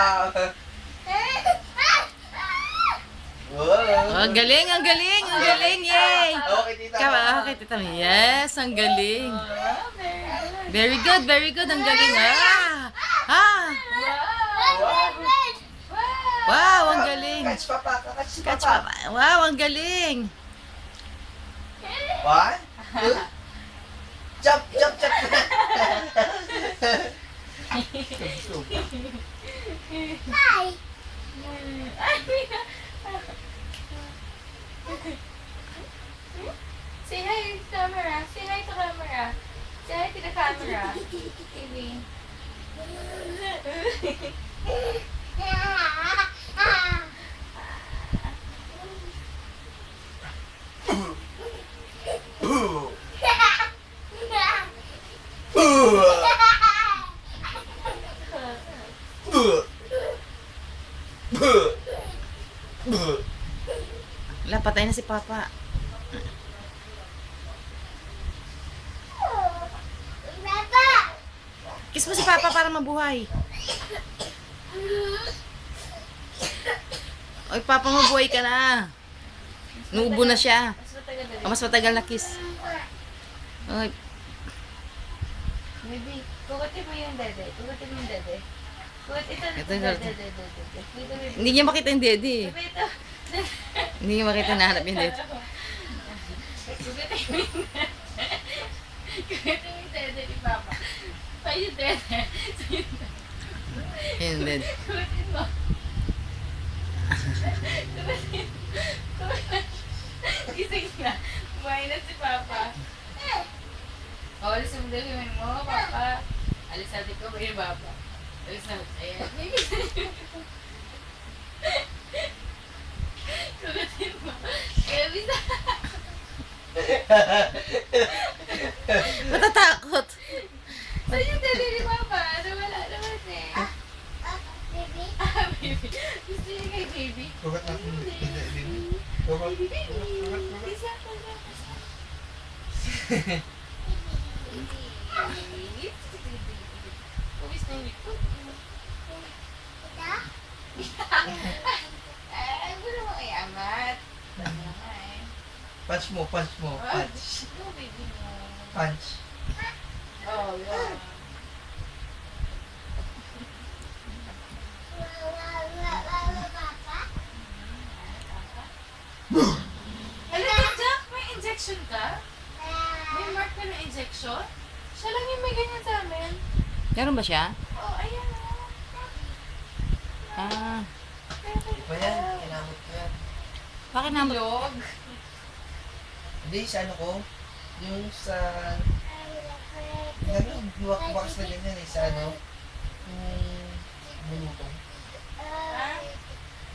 Wow! Wow! Ang galing, ang galing, ang galing, yay! Okay, tita. Okay, tita. Yes, ang galing. Very good, ang galing, ah! Wow, ang galing. Catch papa, catch Catch papa. papa. Wow, ang galing. 1, 2. Jump, jump, jump. Hi. Say hi to camera. Say hi to camera. Say hi to the camera. TV. Wala, patay na si Papa. Papa. Kiss mo si Papa para mabuhay. Oy, Papa, mabuhay ka na. Nuubo na siya. Mas matagal na. Mas matagal na kiss. Oy, Baby, kukutin mo yung dede. Kukutin mo yung dede. Ito, Ito, dede. hindi niya makita yung daddy. Baby, ito. Hindi niya makita na hanap yung daddy. Kukutin mo yung dede ni Papa. Pa yung dede. Yun, daddy. Kukutin mo. Gising na. Kumain na si Papa. O, alis mo dali mo, Papa. Alis natin ko yung Papa. Alis natin. Ayan. Kukutin mo. Kaya bisa. Matatakot. Saan yung dali ni Papa? Wala naman eh. Baby. Ah, baby. Gusto niya kay baby. Kukat natin. Kukat. Isa ko na. Pawis na yung likod. Ito. Ay, wala mo kay Amat. Ay. Punch mo, punch mo. Punch. Go, baby mo. Punch. Oh, yeah. Papa. Hello, Jack, may injection ka? May mark ka na injection? Siya lang yung may ganyan sa amin. Meron ba siya? Oh, ayan. Ah, Ba yan? Kinamot ko yan. bakit naman? Log. Hindi, sa ano ko. Yung sa... Ano, buwak-bukas na ganyan eh. Sa ano. Yung... Bulutong. Ah,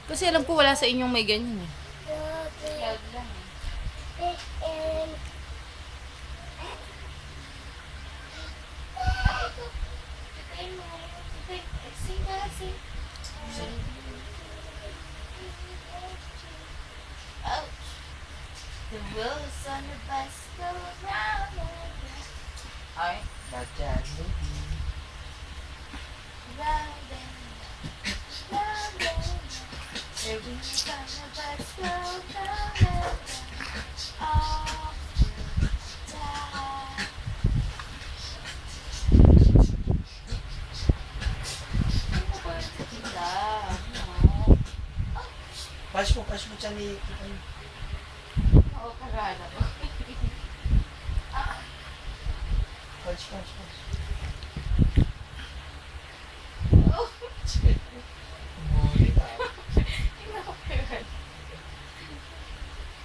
Kasi alam ko wala sa inyong may ganyan eh. log lang. Ouch. The wheels on the bus go round and round. Alright. Dadyan, baby. Round and round and round. The wheels on the bus go round and round. Off the time. Ano ba yung tita? Punch mo dyan ni... Oo, karana ko. Punch, punch, punch. Oh, Buli ka. tingnan ko karana.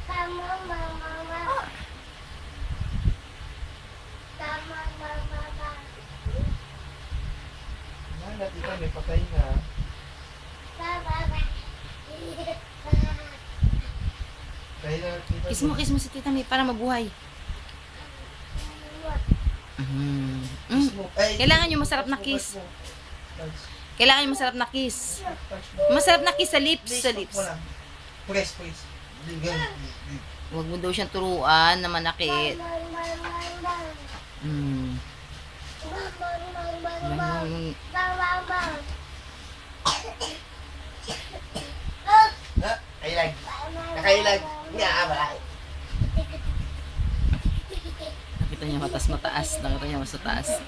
Tama, mama. Tama, mama. Wala, tita, may patay na. Tama, mama. Kaya na, tita. Kiss mo si Tita May para mabuhay. Kiss mo. Ay, Kailangan yung masarap na punch mo, kiss. punch mo. Punch. Kailangan yung masarap na kiss. Punch mo. Masarap na kiss sa lips. Please, Sa punch lips. mo lang. Press, press. Ganyan. Huwag mo daw siyang turuan na manakit. Mm. Mama. tas mataas. Nakita niya mas mataas.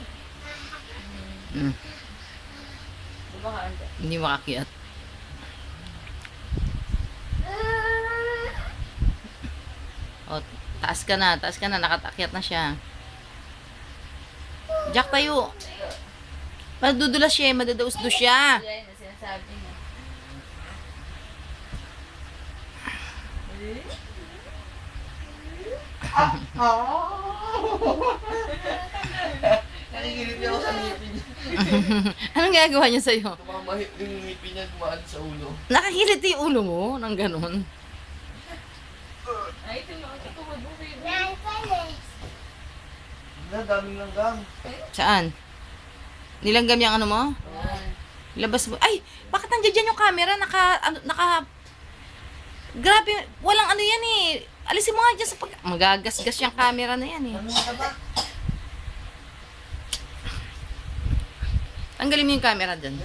Baka anda. Hindi makakyat. O, taas ka na, nakatakyat na siya. Jack, tayo. Madudulas siya, madadaus-dus siya. Yan ang sinasabi niya. Nakikinig niya ako sa ngipin niya. Anong ginagawa niya sa'yo? Tumamahit yung ngipin niya, dumaan sa ulo. Nakakilit yung ulo mo ng ganun. Ay, ito yung katuwad mo, baby. Na, daming langgam. Saan? Nilanggam yung ano mo? Labas mo. Ay, bakit nandiyan dyan yung camera? Grabe, walang ano yan eh. Alisin mo nga dyan sa pag... Magagasgas yung camera na yan eh. Ano ka ba? Tanggalin mo yung camera dyan.